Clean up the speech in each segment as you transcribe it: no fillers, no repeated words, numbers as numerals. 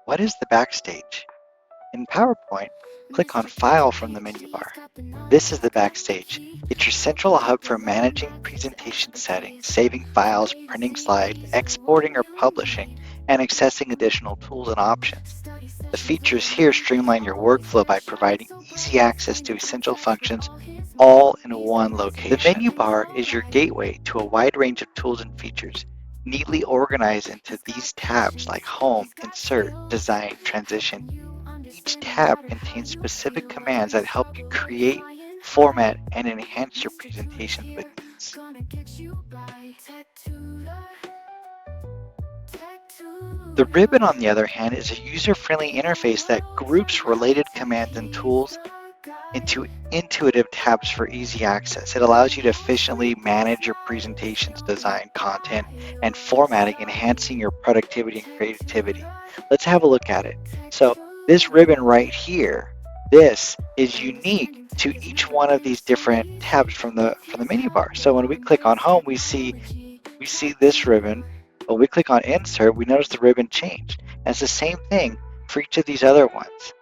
What is the backstage? In PowerPoint, click on File from the menu bar. This is the backstage. It's your central hub for managing presentation settings, saving files, printing slides, exporting or publishing, and accessing additional tools and options. The features here streamline your workflow by providing easy access to essential functions all in one location. The menu bar is your gateway to a wide range of tools and features, neatly organized into these tabs like Home, Insert, Design, Transition. Each tab contains specific commands that help you create, format, and enhance your presentation with ease. The ribbon, on the other hand, is a user-friendly interface that groups related commands and tools into intuitive tabs for easy access. It allows you to efficiently manage your presentations, design, content, and formatting, enhancing your productivity and creativity. Let's have a look at it. So this ribbon right here, this is unique to each one of these different tabs from the menu bar. So when we click on Home, we see this ribbon. When we click on Insert, we notice the ribbon changed. And it's the same thing for each of these other ones.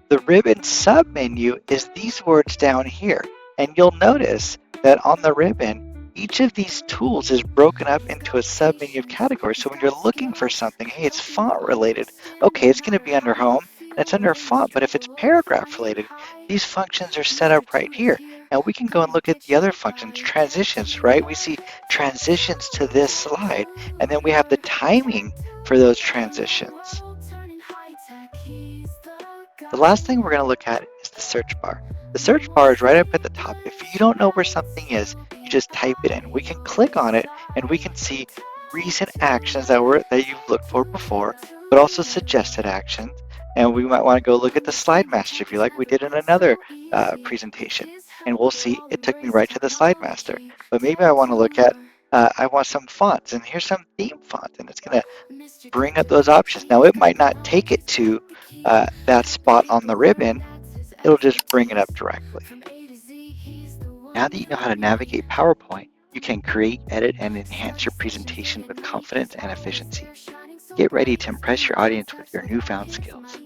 The ribbon submenu is these words down here. And you'll notice that on the ribbon, each of these tools is broken up into a submenu of categories. So when you're looking for something, hey, it's font related. Okay, it's going to be under Home, and it's under Font. But if it's paragraph related, these functions are set up right here. And we can go and look at the other functions, transitions, right? We see transitions to this slide, and then we have the timing for those transitions. The last thing we're going to look at is the search bar. The search bar is right up at the top. If you don't know where something is, you just type it in. We can click on it, and we can see recent actions that you've looked for before, but also suggested actions. And we might want to go look at the slide master view like we did in another presentation. And we'll see it took me right to the slide master. But maybe I want to look at, I want some fonts, and here's some theme fonts, and it's going to bring up those options. Now, it might not take it to that spot on the ribbon. It'll just bring it up directly. Now that you know how to navigate PowerPoint, you can create, edit, and enhance your presentation with confidence and efficiency. Get ready to impress your audience with your newfound skills.